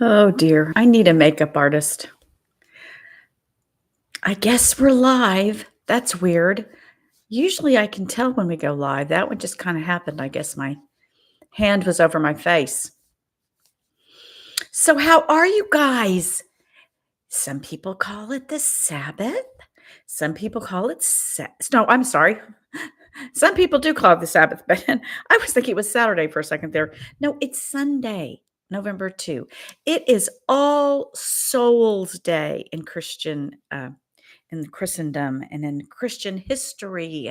Oh dear, I need a makeup artist. I guess we're live. That's weird. Usually I can tell when we go live. That one just kind of happened. I guess my hand was over my face. So, how are you guys? Some people call it the Sabbath. Some people call it no, I'm sorry. Some people do call it the Sabbath, but I was thinking it was Saturday for a second there. No, it's Sunday, November 2. It is All Souls Day in Christendom and in Christian history,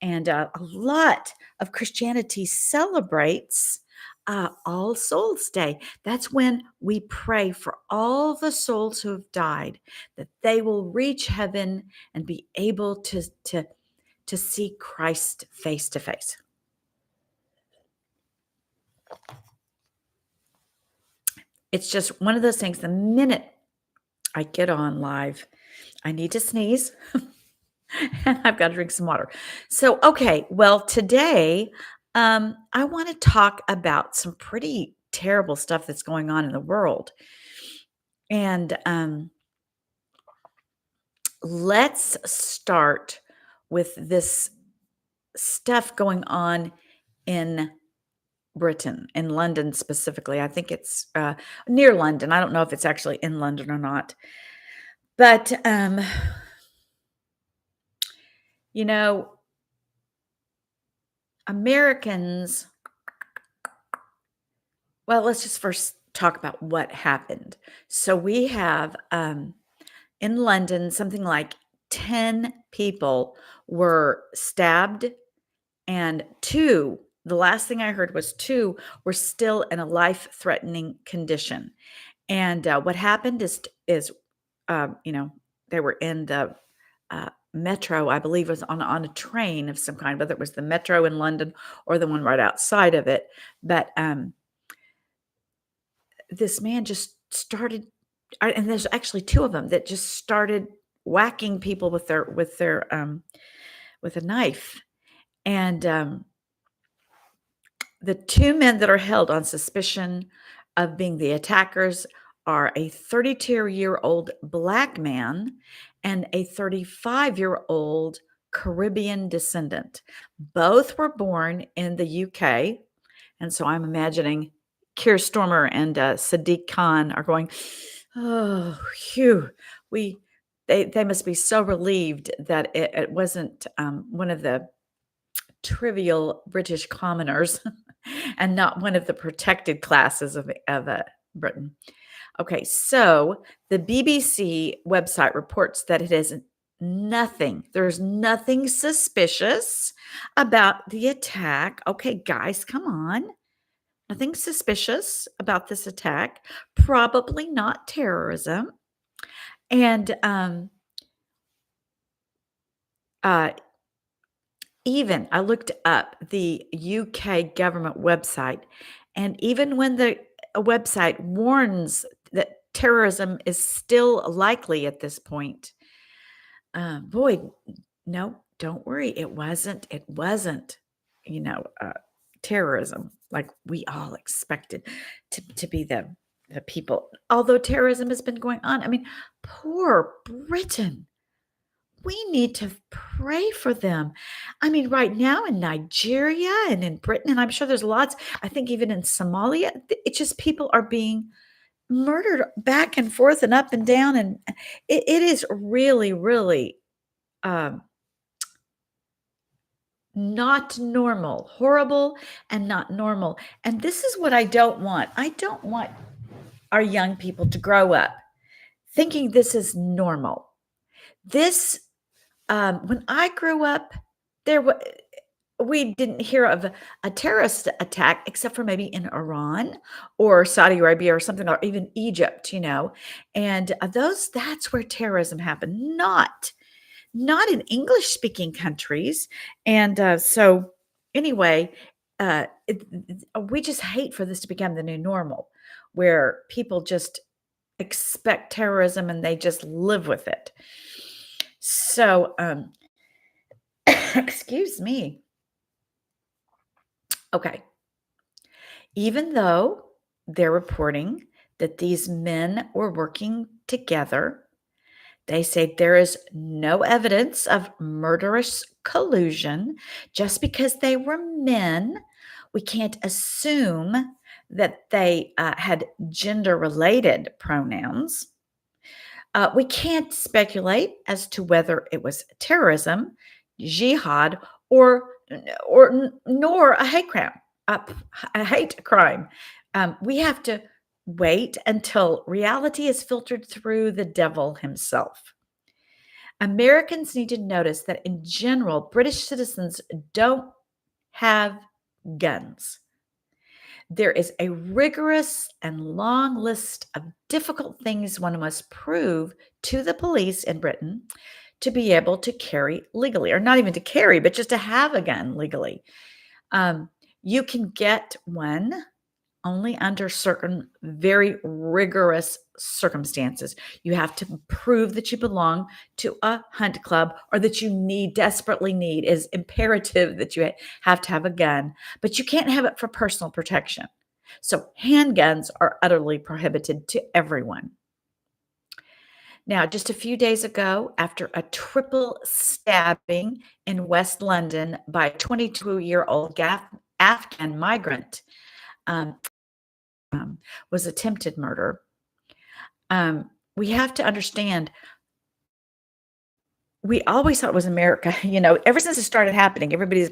and a lot of Christianity celebrates All Souls Day. That's when we pray for all the souls who have died, that they will reach heaven and be able to see Christ face to face. It's just one of those things. The minute I get on live, I need to sneeze. And I've got to drink some water. So, okay, well, today I want to talk about some pretty terrible stuff that's going on in the world. And let's start with this stuff going on in Britain, in London specifically. I think it's near London. I don't know if it's actually in London or not. But, you know, Americans, well, let's just first talk about what happened. So we have in London something like 10 people were stabbed, and two, the last thing I heard was two were still in a life-threatening condition. And what happened is they were in the metro, I believe, was on a train of some kind, whether it was the metro in London or the one right outside of it. But this man just started, and there's actually two of them that just started whacking people with a knife. And the two men that are held on suspicion of being the attackers are a 32-year-old black man and a 35-year-old Caribbean descendant. Both were born in the UK. And so I'm imagining Keir Starmer and Sadiq Khan are going, oh, phew. They must be so relieved that it wasn't one of the trivial British commoners and not one of the protected classes of Britain. Okay, so the BBC website reports that it is there's nothing suspicious about the attack. Okay, guys, come on. Nothing suspicious about this attack. Probably not terrorism. And uh, even I looked up the UK government website, and even when the website warns that terrorism is still likely at this point, boy, no, don't worry. It wasn't, you know, uh, terrorism like we all expected to be the people. Although terrorism has been going on, I mean, poor Britain. We need to pray for them. I mean, right now in Nigeria and in Britain, and I'm sure there's lots, I think even in Somalia, it's just people are being murdered back and forth and up and down. And it is really, really um, not normal, horrible and not normal. And this is what I don't want. I don't want our young people to grow up thinking this is normal. This when I grew up, there wa we didn't hear of a terrorist attack except for maybe in Iran or Saudi Arabia or something, or even Egypt. And that's where terrorism happened, not in English speaking countries. And so anyway, we just hate for this to become the new normal, where people just expect terrorism and they just live with it. So, excuse me. Okay. Even though they're reporting that these men were working together. They say there is no evidence of murderous collusion. Just because they were men, we can't assume that they had gender related pronouns. We can't speculate as to whether it was terrorism, jihad, or nor a hate crime. A hate crime. We have to wait until reality is filtered through the devil himself. Americans need to notice that in general, British citizens don't have guns. There is a rigorous and long list of difficult things one must prove to the police in Britain to be able to carry legally, or not even to carry, but just to have a gun legally. Um, you can get one only under certain very rigorous circumstances. You have to prove that you belong to a hunt club or that you desperately need, is imperative that you have to have a gun, but you can't have it for personal protection. So handguns are utterly prohibited to everyone. Now, just a few days ago, after a triple stabbing in West London by a 22-year-old Afghan migrant, um, was attempted murder. We have to understand, we always thought it was America. Ever since it started happening, everybody's